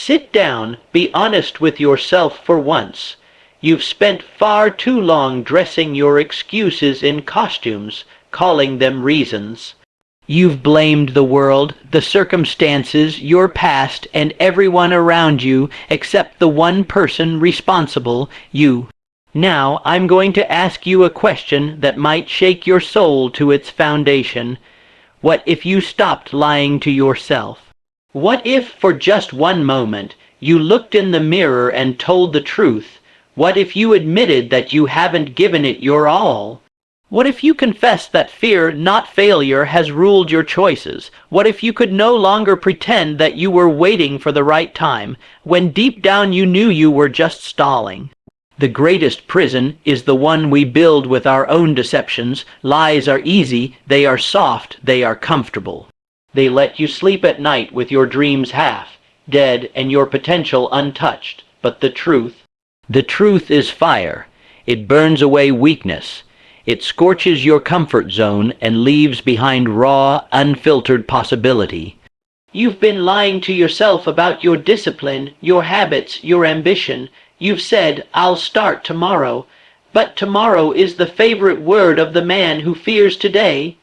Sit down, be honest with yourself for once. You've spent far too long dressing your excuses in costumes, calling them reasons. You've blamed the world, the circumstances, your past, and everyone around you except the one person responsible, you. Now I'm going to ask you a question that might shake your soul to its foundation. What if you stopped lying to yourself? What if, for just one moment, you looked in the mirror and told the truth? What if you admitted that you haven't given it your all? What if you confessed that fear, not failure, has ruled your choices? What if you could no longer pretend that you were waiting for the right time, when deep down you knew you were just stalling? The greatest prison is the one we build with our own deceptions. Lies are easy, they are soft, they are comfortable. They let you sleep at night with your dreams half dead and your potential untouched. But the truth is fire. It burns away weakness. It scorches your comfort zone and leaves behind raw, unfiltered possibility. You've been lying to yourself about your discipline, your habits, your ambition. You've said, "I'll start tomorrow." But tomorrow is the favorite word of the man who fears today.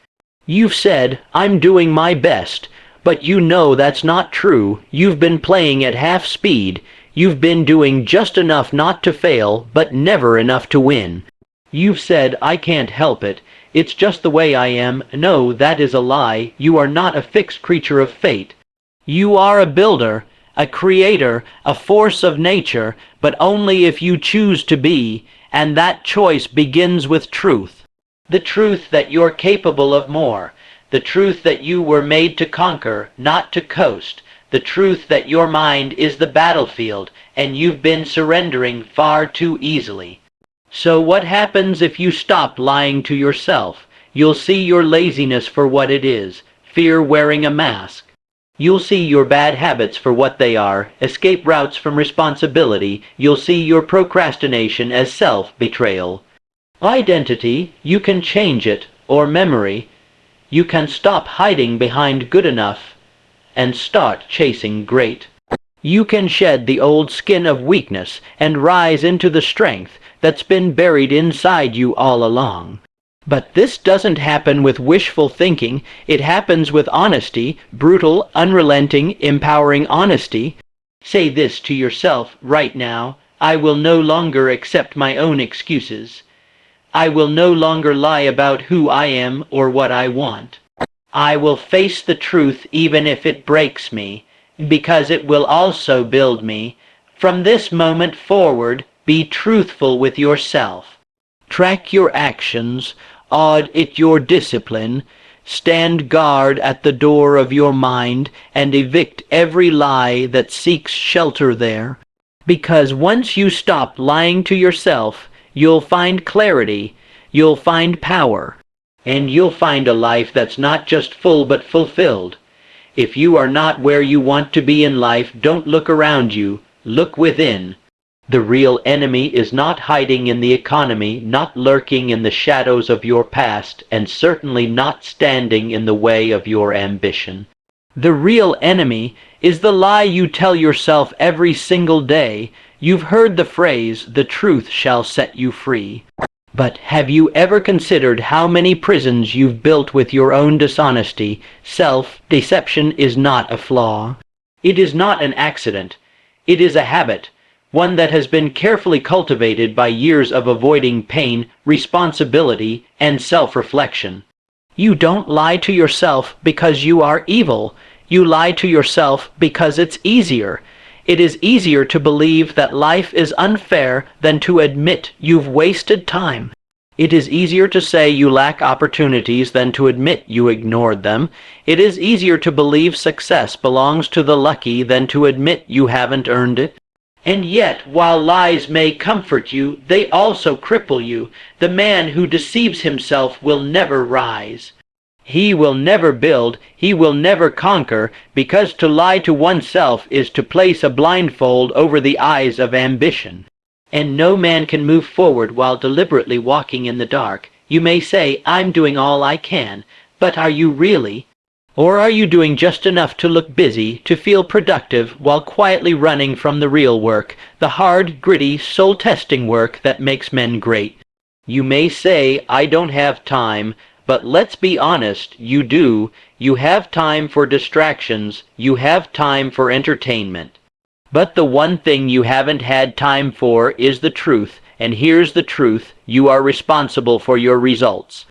You've said, "I'm doing my best," but you know that's not true. You've been playing at half speed. You've been doing just enough not to fail, but never enough to win. You've said, "I can't help it. It's just the way I am." No, that is a lie. You are not a fixed creature of fate. You are a builder, a creator, a force of nature, but only if you choose to be, and that choice begins with truth. The truth that you're capable of more. The truth that you were made to conquer, not to coast. The truth that your mind is the battlefield, and you've been surrendering far too easily. So what happens if you stop lying to yourself? You'll see your laziness for what it is, fear wearing a mask. You'll see your bad habits for what they are, escape routes from responsibility. You'll see your procrastination as self-betrayal. Identity, you can change it, or memory. You can stop hiding behind good enough and start chasing great. You can shed the old skin of weakness and rise into the strength that's been buried inside you all along. But this doesn't happen with wishful thinking. It happens with honesty, brutal, unrelenting, empowering honesty. Say this to yourself right now: I will no longer accept my own excuses. I will no longer lie about who I am or what I want. I will face the truth even if it breaks me, because it will also build me. From this moment forward, be truthful with yourself. Track your actions, audit your discipline, stand guard at the door of your mind, and evict every lie that seeks shelter there. Because once you stop lying to yourself, you'll find clarity, you'll find power, and you'll find a life that's not just full but fulfilled. If you are not where you want to be in life, don't look around you, look within. The real enemy is not hiding in the economy, not lurking in the shadows of your past, and certainly not standing in the way of your ambition. The real enemy is the lie you tell yourself every single day. You've heard the phrase, "The truth shall set you free." But have you ever considered how many prisons you've built with your own dishonesty? Self-deception is not a flaw. It is not an accident. It is a habit. One that has been carefully cultivated by years of avoiding pain, responsibility, and self-reflection. You don't lie to yourself because you are evil. You lie to yourself because it's easier. It is easier to believe that life is unfair than to admit you've wasted time. It is easier to say you lack opportunities than to admit you ignored them. It is easier to believe success belongs to the lucky than to admit you haven't earned it. And yet, while lies may comfort you, they also cripple you. The man who deceives himself will never rise. He will never build, he will never conquer, because to lie to oneself is to place a blindfold over the eyes of ambition. And no man can move forward while deliberately walking in the dark. You may say, "I'm doing all I can," but are you really? Or are you doing just enough to look busy, to feel productive, while quietly running from the real work, the hard, gritty, soul-testing work that makes men great? You may say, I don't have time, but let's be honest, you do. You have time for distractions, you have time for entertainment. But the one thing you haven't had time for is the truth, and here's the truth: you are responsible for your results.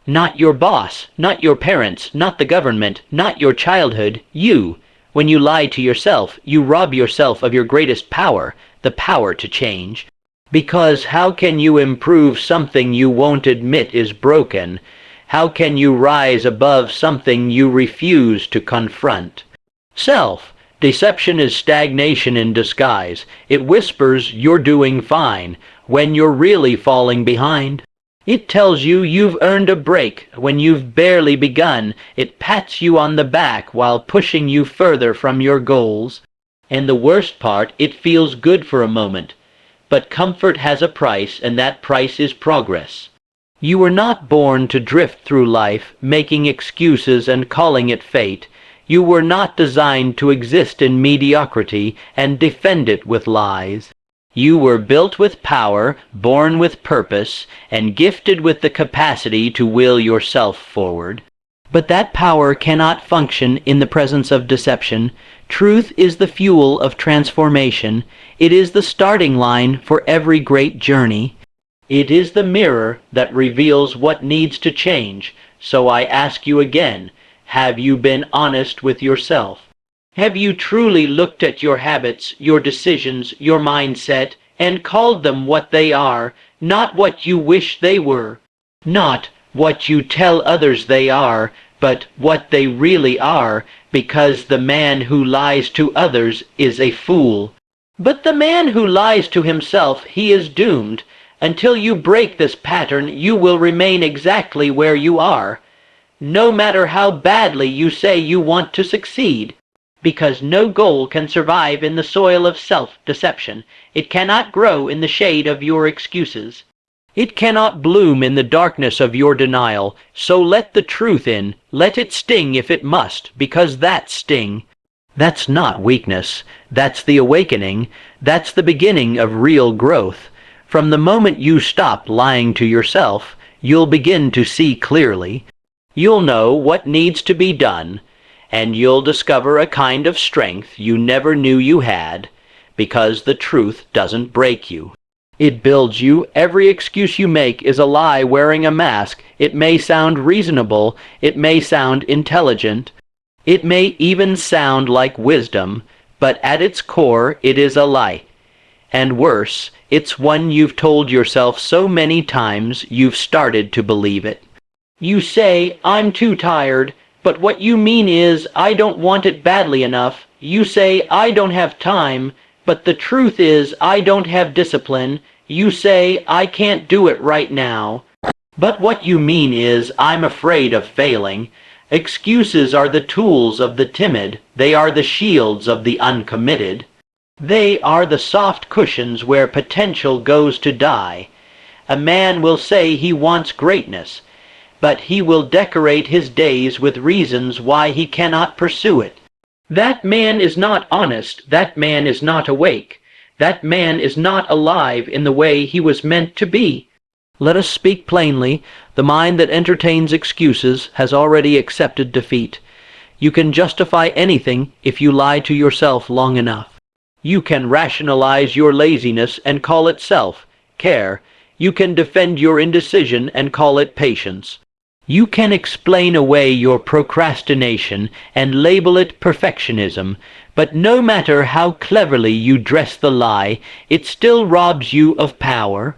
Not your boss, not your parents, not the government, not your childhood, you. When you lie to yourself, you rob yourself of your greatest power, the power to change. Because how can you improve something you won't admit is broken? How can you rise above something you refuse to confront? Self-deception is stagnation in disguise. It whispers you're doing fine when you're really falling behind. It tells you you've earned a break when you've barely begun. It pats you on the back while pushing you further from your goals. And the worst part, it feels good for a moment. But comfort has a price, and that price is progress. You were not born to drift through life, making excuses and calling it fate. You were not designed to exist in mediocrity and defend it with lies. You were built with power, born with purpose, and gifted with the capacity to will yourself forward. But that power cannot function in the presence of deception. Truth is the fuel of transformation. It is the starting line for every great journey. It is the mirror that reveals what needs to change. So I ask you again, have you been honest with yourself? Have you truly looked at your habits, your decisions, your mindset, and called them what they are, not what you wish they were? Not what you tell others they are, but what they really are, because the man who lies to others is a fool. But the man who lies to himself, he is doomed. Until you break this pattern, you will remain exactly where you are, no matter how badly you say you want to succeed. Because no goal can survive in the soil of self-deception. It cannot grow in the shade of your excuses. It cannot bloom in the darkness of your denial. So let the truth in. Let it sting if it must, because that sting. That's not weakness. That's the awakening. That's the beginning of real growth. From the moment you stop lying to yourself, you'll begin to see clearly. You'll know what needs to be done. And you'll discover a kind of strength you never knew you had, because the truth doesn't break you. It builds you. Every excuse you make is a lie wearing a mask. It may sound reasonable, it may sound intelligent, it may even sound like wisdom, but at its core it is a lie. And worse, it's one you've told yourself so many times you've started to believe it. You say, I'm too tired. But what you mean is, I don't want it badly enough. You say, I don't have time, but the truth is, I don't have discipline. You say, I can't do it right now. But what you mean is, I'm afraid of failing. Excuses are the tools of the timid. They are the shields of the uncommitted. They are the soft cushions where potential goes to die. A man will say he wants greatness, but he will decorate his days with reasons why he cannot pursue it. That man is not honest. That man is not awake. That man is not alive in the way he was meant to be. Let us speak plainly. The mind that entertains excuses has already accepted defeat. You can justify anything if you lie to yourself long enough. You can rationalize your laziness and call it self-care. You can defend your indecision and call it patience. You can explain away your procrastination and label it perfectionism, but no matter how cleverly you dress the lie, it still robs you of power.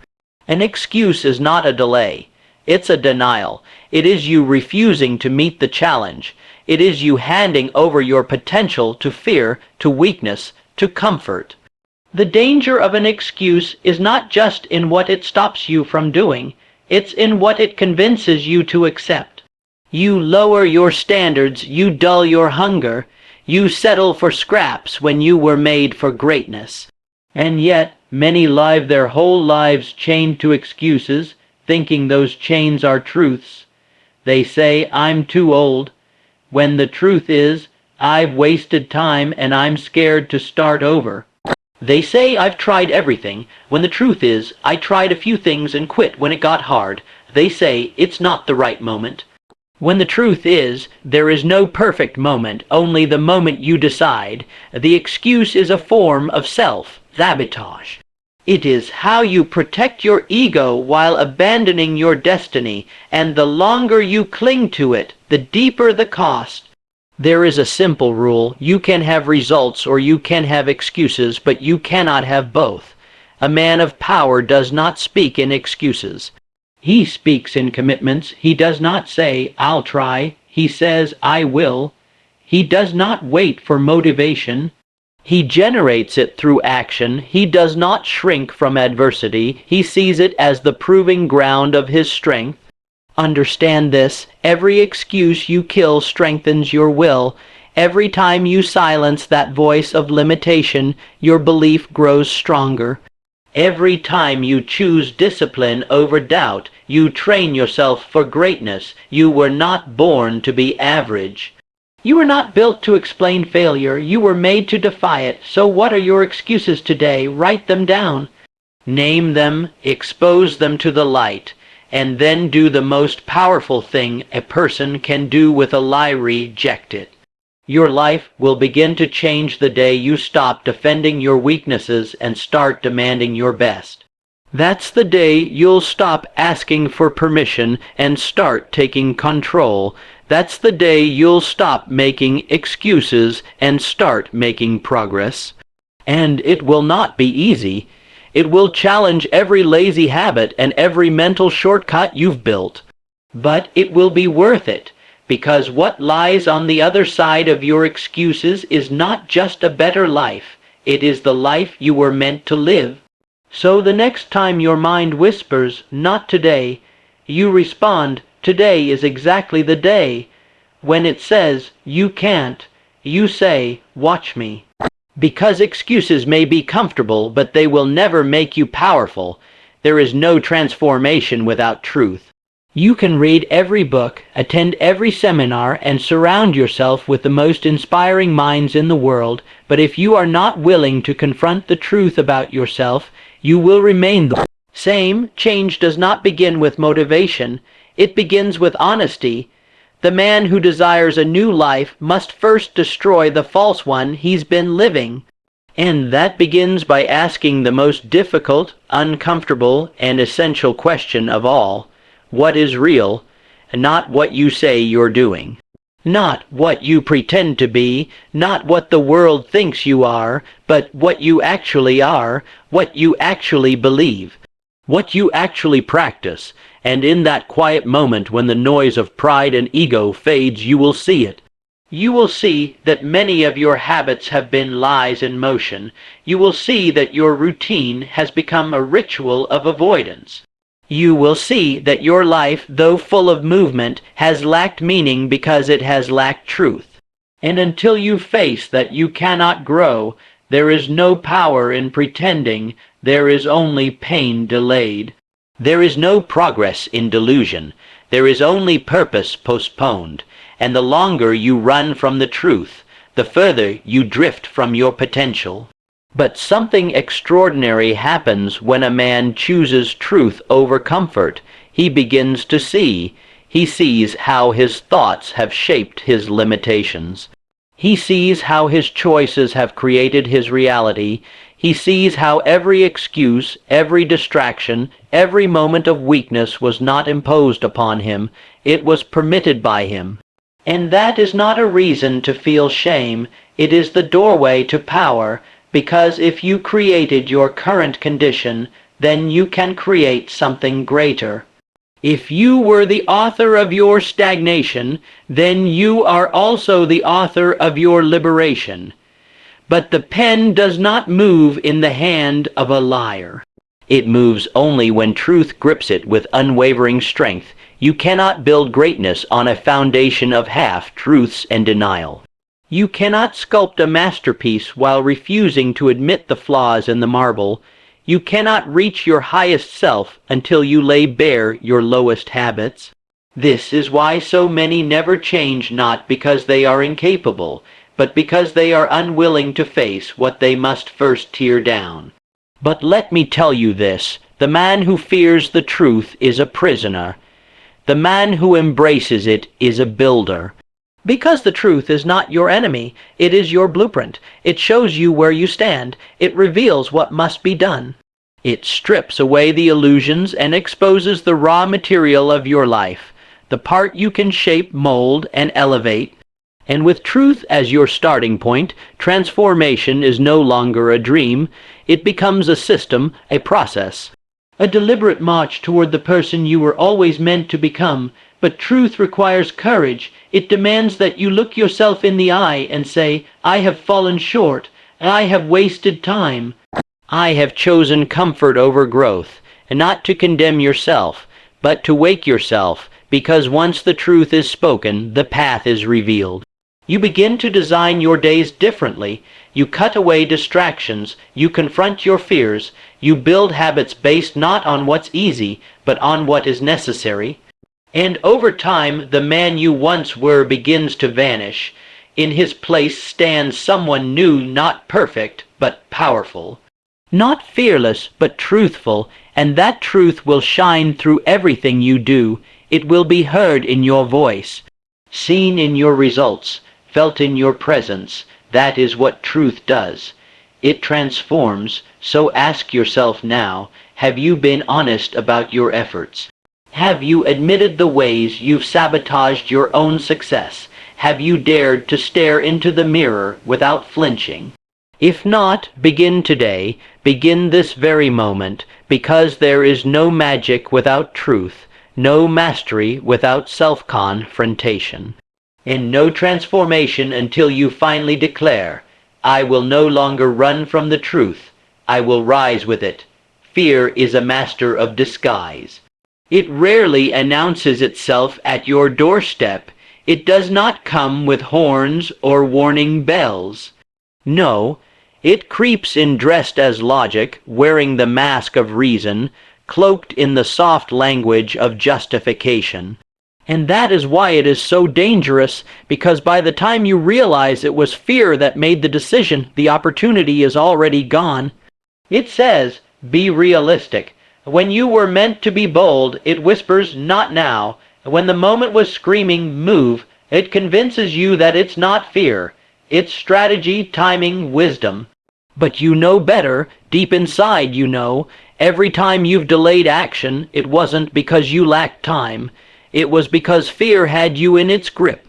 An excuse is not a delay. It's a denial. It is you refusing to meet the challenge. It is you handing over your potential to fear, to weakness, to comfort. The danger of an excuse is not just in what it stops you from doing. It's in what it convinces you to accept. You lower your standards, you dull your hunger, you settle for scraps when you were made for greatness. And yet, many live their whole lives chained to excuses, thinking those chains are truths. They say, I'm too old, when the truth is, I've wasted time and I'm scared to start over. They say I've tried everything, when the truth is, I tried a few things and quit when it got hard. They say it's not the right moment. When the truth is, there is no perfect moment, only the moment you decide. The excuse is a form of self-sabotage. It is how you protect your ego while abandoning your destiny, and the longer you cling to it, the deeper the cost. There is a simple rule: you can have results or you can have excuses, but you cannot have both. A man of power does not speak in excuses. He speaks in commitments. He does not say, I'll try. He says, I will. He does not wait for motivation. He generates it through action. He does not shrink from adversity. He sees it as the proving ground of his strength. Understand this: every excuse you kill strengthens your will. Every time you silence that voice of limitation, your belief grows stronger. Every time you choose discipline over doubt, you train yourself for greatness. You were not born to be average. You were not built to explain failure. You were made to defy it. So what are your excuses today? Write them down. Name them, expose them to the light, and then do the most powerful thing a person can do with a lie: reject it. Your life will begin to change the day you stop defending your weaknesses and start demanding your best. That's the day you'll stop asking for permission and start taking control. That's the day you'll stop making excuses and start making progress. And it will not be easy. It will challenge every lazy habit and every mental shortcut you've built. But it will be worth it, because what lies on the other side of your excuses is not just a better life. It is the life you were meant to live. So the next time your mind whispers, not today, you respond, today is exactly the day. When it says, you can't, you say, watch me. Because excuses may be comfortable, but they will never make you powerful. There is no transformation without truth. You can read every book, attend every seminar, and surround yourself with the most inspiring minds in the world, but if you are not willing to confront the truth about yourself, you will remain the same. Change does not begin with motivation. It begins with honesty. The man who desires a new life must first destroy the false one he's been living. And that begins by asking the most difficult, uncomfortable, and essential question of all: what is real? Not what you say you're doing. Not what you pretend to be, not what the world thinks you are, but what you actually are, what you actually believe, what you actually practice. And in that quiet moment when the noise of pride and ego fades, you will see it. You will see that many of your habits have been lies in motion. You will see that your routine has become a ritual of avoidance. You will see that your life, though full of movement, has lacked meaning because it has lacked truth. And until you face that you cannot grow, there is no power in pretending. There is only pain delayed. There is no progress in delusion. There is only purpose postponed. And the longer you run from the truth, the further you drift from your potential. But something extraordinary happens when a man chooses truth over comfort. He begins to see. He sees how his thoughts have shaped his limitations. He sees how his choices have created his reality. He sees how every excuse, every distraction, every moment of weakness was not imposed upon him. It was permitted by him. And that is not a reason to feel shame. It is the doorway to power. Because if you created your current condition, then you can create something greater. If you were the author of your stagnation, then you are also the author of your liberation. But the pen does not move in the hand of a liar. It moves only when truth grips it with unwavering strength. You cannot build greatness on a foundation of half-truths and denial. You cannot sculpt a masterpiece while refusing to admit the flaws in the marble. You cannot reach your highest self until you lay bare your lowest habits. This is why so many never change, not because they are incapable, but because they are unwilling to face what they must first tear down. But let me tell you this, the man who fears the truth is a prisoner. The man who embraces it is a builder. Because the truth is not your enemy, it is your blueprint. It shows you where you stand. It reveals what must be done. It strips away the illusions and exposes the raw material of your life, the part you can shape, mold, and elevate. And with truth as your starting point, transformation is no longer a dream. It becomes a system, a process. A deliberate march toward the person you were always meant to become. But truth requires courage. It demands that you look yourself in the eye and say, I have fallen short. I have wasted time. I have chosen comfort over growth. And not to condemn yourself, but to wake yourself, because once the truth is spoken, the path is revealed. You begin to design your days differently. You cut away distractions. You confront your fears. You build habits based not on what's easy, but on what is necessary. And over time, the man you once were begins to vanish. In his place stands someone new, not perfect, but powerful. Not fearless, but truthful, and that truth will shine through everything you do. It will be heard in your voice, seen in your results, felt in your presence. That is what truth does. It transforms. So ask yourself now, have you been honest about your efforts? Have you admitted the ways you've sabotaged your own success? Have you dared to stare into the mirror without flinching? If not, begin today. Begin this very moment, because there is no magic without truth, no mastery without self-confrontation, and no transformation until you finally declare, I will no longer run from the truth. I will rise with it. Fear is a master of disguise. It rarely announces itself at your doorstep. It does not come with horns or warning bells. No, it creeps in dressed as logic, wearing the mask of reason, cloaked in the soft language of justification. And that is why it is so dangerous, because by the time you realize it was fear that made the decision, the opportunity is already gone. It says, be realistic. When you were meant to be bold, it whispers, not now. When the moment was screaming, move, it convinces you that it's not fear. It's strategy, timing, wisdom. But you know better. Deep inside you know. Every time you've delayed action, it wasn't because you lacked time. It was because fear had you in its grip.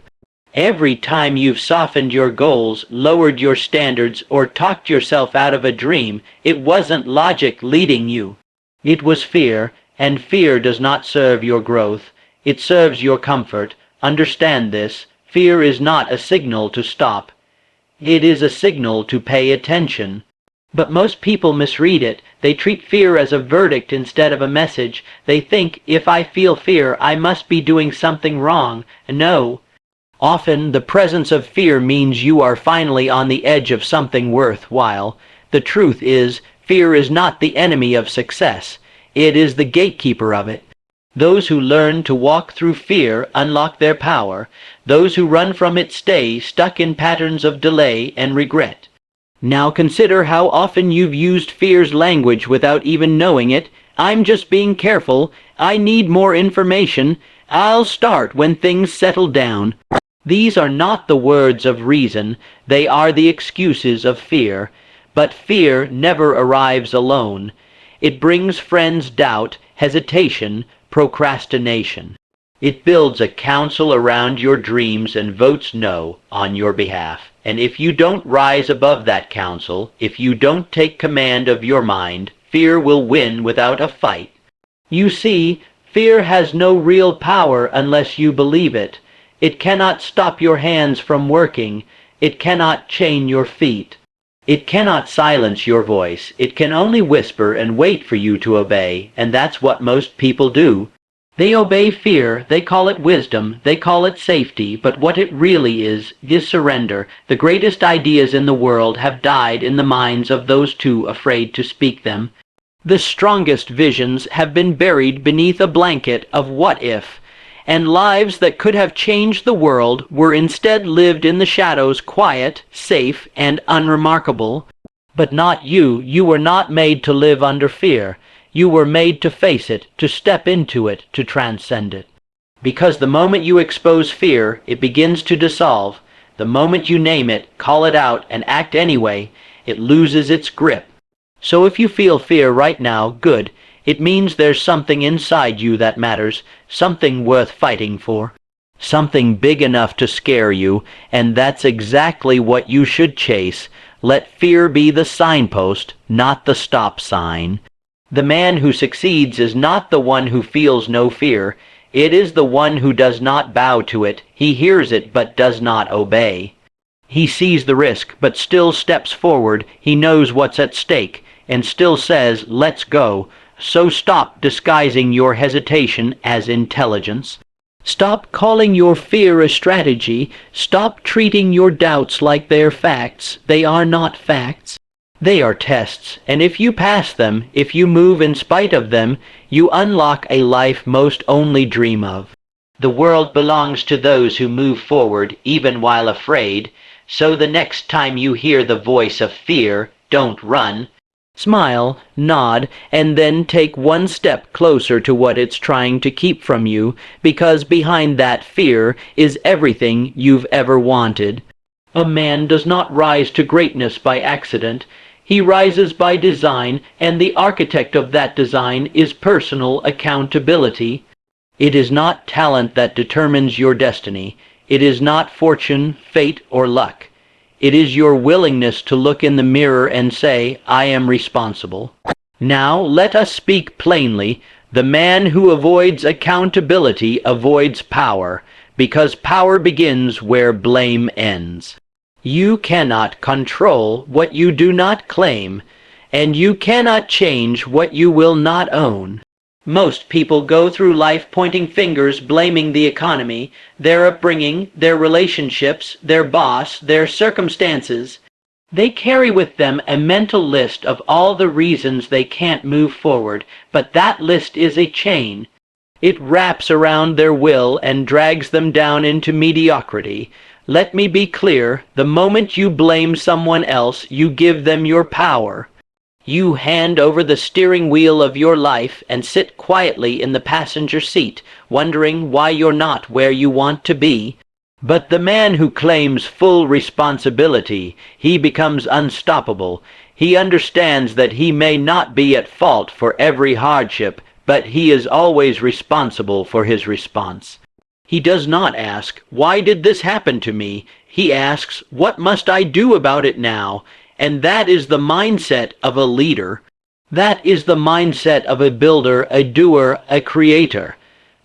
Every time you've softened your goals, lowered your standards, or talked yourself out of a dream, it wasn't logic leading you. It was fear, and fear does not serve your growth. It serves your comfort. Understand this. Fear is not a signal to stop. It is a signal to pay attention. But most people misread it. They treat fear as a verdict instead of a message. They think, if I feel fear, I must be doing something wrong. No. Often, the presence of fear means you are finally on the edge of something worthwhile. The truth is, fear is not the enemy of success. It is the gatekeeper of it. Those who learn to walk through fear unlock their power. Those who run from it stay stuck in patterns of delay and regret. Now consider how often you've used fear's language without even knowing it. I'm just being careful. I need more information. I'll start when things settle down. These are not the words of reason. They are the excuses of fear. But fear never arrives alone. It brings friends doubt, hesitation, procrastination. It builds a council around your dreams and votes no on your behalf. And if you don't rise above that council, if you don't take command of your mind, fear will win without a fight. You see, fear has no real power unless you believe it. It cannot stop your hands from working. It cannot chain your feet. It cannot silence your voice. It can only whisper and wait for you to obey, and that's what most people do. They obey fear, they call it wisdom, they call it safety, but what it really is surrender. The greatest ideas in the world have died in the minds of those too afraid to speak them. The strongest visions have been buried beneath a blanket of what if, and lives that could have changed the world were instead lived in the shadows, quiet, safe, and unremarkable. But not you. You were not made to live under fear. You were made to face it, to step into it, to transcend it. Because the moment you expose fear, it begins to dissolve. The moment you name it, call it out, and act anyway, it loses its grip. So if you feel fear right now, good. It means there's something inside you that matters, something worth fighting for, something big enough to scare you, and that's exactly what you should chase. Let fear be the signpost, not the stop sign. The man who succeeds is not the one who feels no fear. It is the one who does not bow to it. He hears it but does not obey. He sees the risk but still steps forward. He knows what's at stake and still says, let's go. So stop disguising your hesitation as intelligence. Stop calling your fear a strategy. Stop treating your doubts like they're facts. They are not facts. They are tests, and if you pass them, if you move in spite of them, you unlock a life most only dream of. The world belongs to those who move forward even while afraid, so the next time you hear the voice of fear, don't run. Smile, nod, and then take one step closer to what it's trying to keep from you, because behind that fear is everything you've ever wanted. A man does not rise to greatness by accident. He rises by design, and the architect of that design is personal accountability. It is not talent that determines your destiny. It is not fortune, fate, or luck. It is your willingness to look in the mirror and say, I am responsible. Now let us speak plainly. The man who avoids accountability avoids power, because power begins where blame ends. You cannot control what you do not claim, and you cannot change what you will not own. Most people go through life pointing fingers, blaming the economy, their upbringing, their relationships, their boss, their circumstances. They carry with them a mental list of all the reasons they can't move forward, but that list is a chain. It wraps around their will and drags them down into mediocrity. Let me be clear, the moment you blame someone else, you give them your power. You hand over the steering wheel of your life and sit quietly in the passenger seat, wondering why you're not where you want to be. But the man who claims full responsibility, he becomes unstoppable. He understands that he may not be at fault for every hardship, but he is always responsible for his response. He does not ask, why did this happen to me? He asks, what must I do about it now? And that is the mindset of a leader. That is the mindset of a builder, a doer, a creator.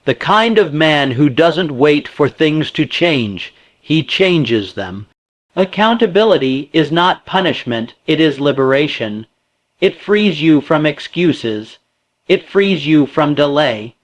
The kind of man who doesn't wait for things to change. He changes them. Accountability is not punishment, it is liberation. It frees you from excuses. It frees you from delay.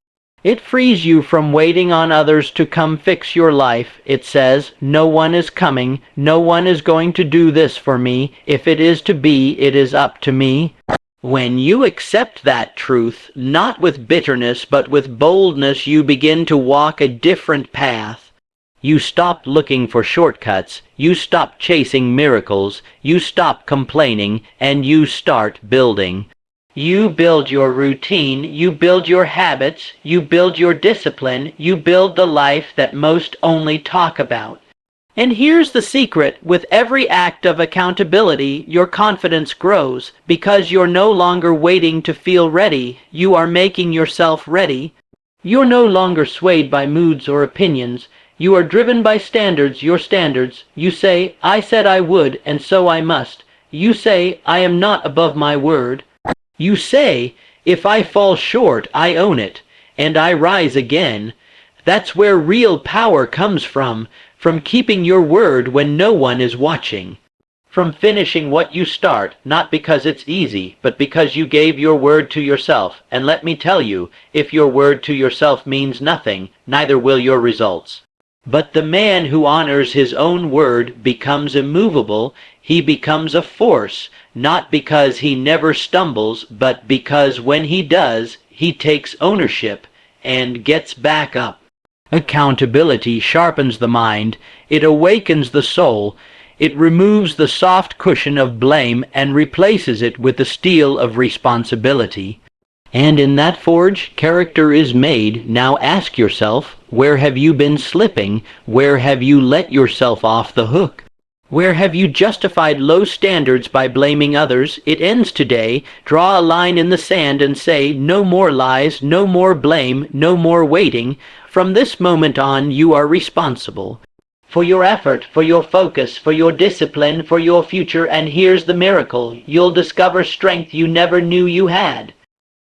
It frees you from waiting on others to come fix your life. It says, no one is coming, no one is going to do this for me. If it is to be, it is up to me. When you accept that truth, not with bitterness but with boldness, you begin to walk a different path. You stop looking for shortcuts, you stop chasing miracles, you stop complaining, and you start building. You build your routine, you build your habits, you build your discipline, you build the life that most only talk about. And here's the secret, with every act of accountability, your confidence grows, because you're no longer waiting to feel ready, you are making yourself ready. You're no longer swayed by moods or opinions, you are driven by standards, your standards. You say, I said I would, and so I must. You say, I am not above my word. You say, if I fall short, I own it, and I rise again. That's where real power comes from keeping your word when no one is watching. From finishing what you start, not because it's easy, but because you gave your word to yourself. And let me tell you, if your word to yourself means nothing, neither will your results. But the man who honors his own word becomes immovable. He becomes a force, not because he never stumbles, but because when he does, he takes ownership and gets back up. Accountability sharpens the mind, it awakens the soul, it removes the soft cushion of blame and replaces it with the steel of responsibility. And in that forge, character is made. Now ask yourself, where have you been slipping? Where have you let yourself off the hook? Where have you justified low standards by blaming others? It ends today. Draw a line in the sand and say, no more lies, no more blame, no more waiting. From this moment on, you are responsible for your effort, for your focus, for your discipline, for your future. And here's the miracle. You'll discover strength you never knew you had.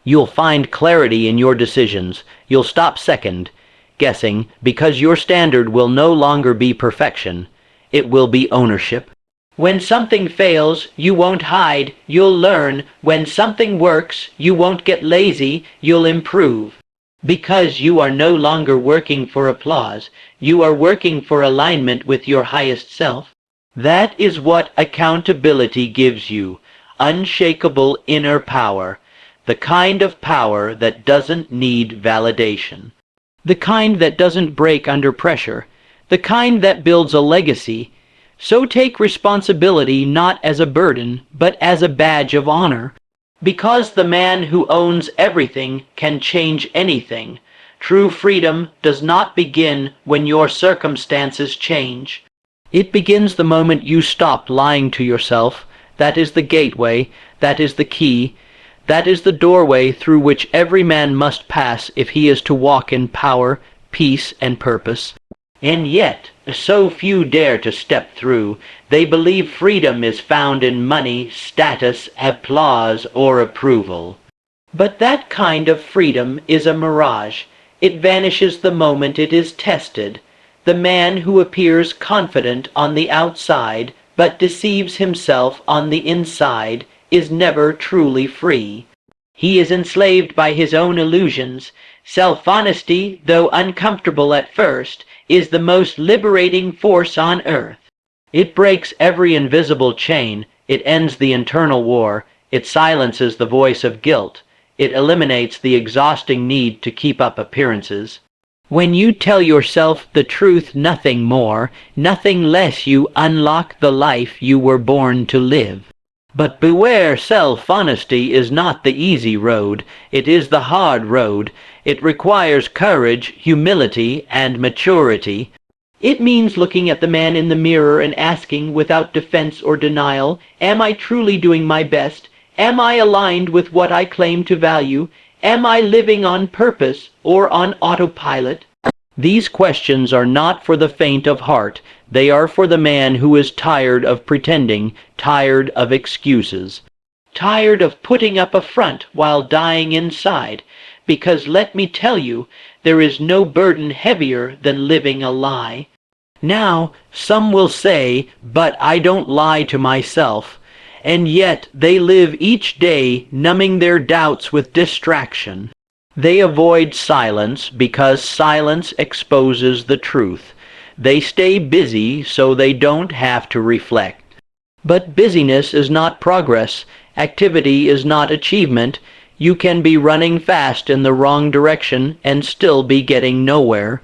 You'll find clarity in your decisions. You'll stop second guessing, because your standard will no longer be perfection. It will be ownership. When something fails, you won't hide, you'll learn. When something works, you won't get lazy, you'll improve. Because you are no longer working for applause, you are working for alignment with your highest self. That is what accountability gives you, unshakable inner power, the kind of power that doesn't need validation, the kind that doesn't break under pressure, the kind that builds a legacy. So take responsibility not as a burden, but as a badge of honor. Because the man who owns everything can change anything. True freedom does not begin when your circumstances change. It begins the moment you stop lying to yourself. That is the gateway, that is the key, that is the doorway through which every man must pass if he is to walk in power, peace, and purpose. And yet, so few dare to step through. They believe freedom is found in money, status, applause, or approval. But that kind of freedom is a mirage. It vanishes the moment it is tested. The man who appears confident on the outside, but deceives himself on the inside, is never truly free. He is enslaved by his own illusions. Self-honesty, though uncomfortable at first, is the most liberating force on earth. It breaks every invisible chain, it ends the internal war, it silences the voice of guilt, it eliminates the exhausting need to keep up appearances. When you tell yourself the truth, nothing more, nothing less, you unlock the life you were born to live. But beware, self-honesty is not the easy road, it is the hard road. It requires courage, humility, and maturity. It means looking at the man in the mirror and asking without defense or denial, am I truly doing my best? Am I aligned with what I claim to value? Am I living on purpose or on autopilot? These questions are not for the faint of heart. They are for the man who is tired of pretending, tired of excuses, tired of putting up a front while dying inside. Because let me tell you, there is no burden heavier than living a lie. Now, some will say, but I don't lie to myself. And yet they live each day numbing their doubts with distraction. They avoid silence because silence exposes the truth. They stay busy so they don't have to reflect. But busyness is not progress. Activity is not achievement. You can be running fast in the wrong direction and still be getting nowhere.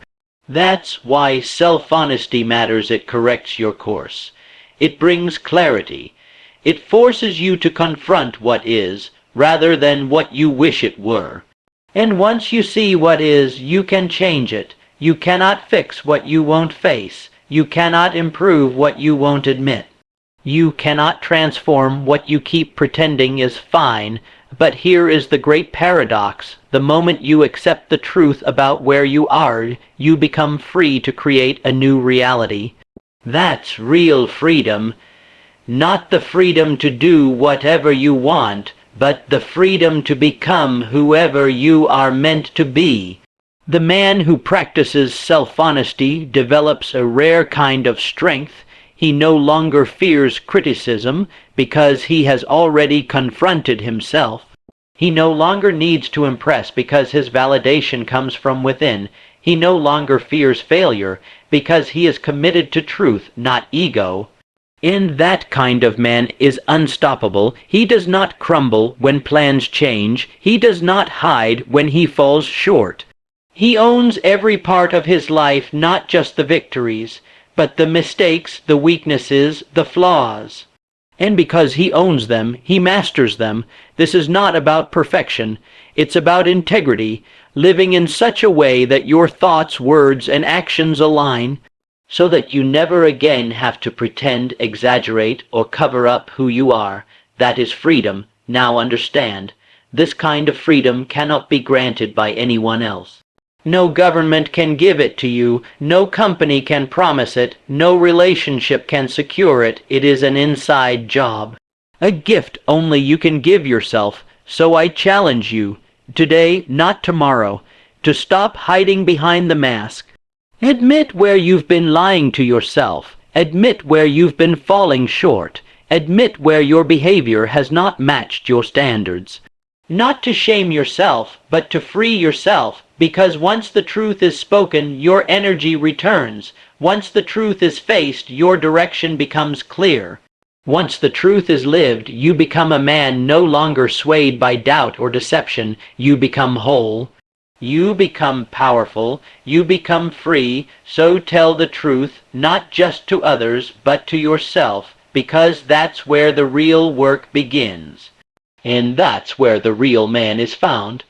That's why self-honesty matters. It corrects your course. It brings clarity. It forces you to confront what is, rather than what you wish it were. And once you see what is, you can change it. You cannot fix what you won't face. You cannot improve what you won't admit. You cannot transform what you keep pretending is fine. But here is the great paradox. The moment you accept the truth about where you are, you become free to create a new reality. That's real freedom. Not the freedom to do whatever you want, but the freedom to become whoever you are meant to be. The man who practices self-honesty develops a rare kind of strength. He no longer fears criticism because he has already confronted himself. He no longer needs to impress because his validation comes from within. He no longer fears failure because he is committed to truth, not ego. And that kind of man is unstoppable. He does not crumble when plans change. He does not hide when he falls short. He owns every part of his life, not just the victories, but the mistakes, the weaknesses, the flaws. And because he owns them, he masters them. This is not about perfection. It's about integrity, living in such a way that your thoughts, words, and actions align, so that you never again have to pretend, exaggerate, or cover up who you are. That is freedom. Now understand, this kind of freedom cannot be granted by anyone else. No government can give it to you, no company can promise it, no relationship can secure it. It is an inside job. A gift only you can give yourself. So I challenge you, today, not tomorrow, to stop hiding behind the mask. Admit where you've been lying to yourself. Admit where you've been falling short. Admit where your behavior has not matched your standards. Not to shame yourself, but to free yourself, because once the truth is spoken, your energy returns. Once the truth is faced, your direction becomes clear. Once the truth is lived, you become a man no longer swayed by doubt or deception. You become whole. You become powerful. You become free. So tell the truth, not just to others, but to yourself, because that's where the real work begins. And that's where the real man is found.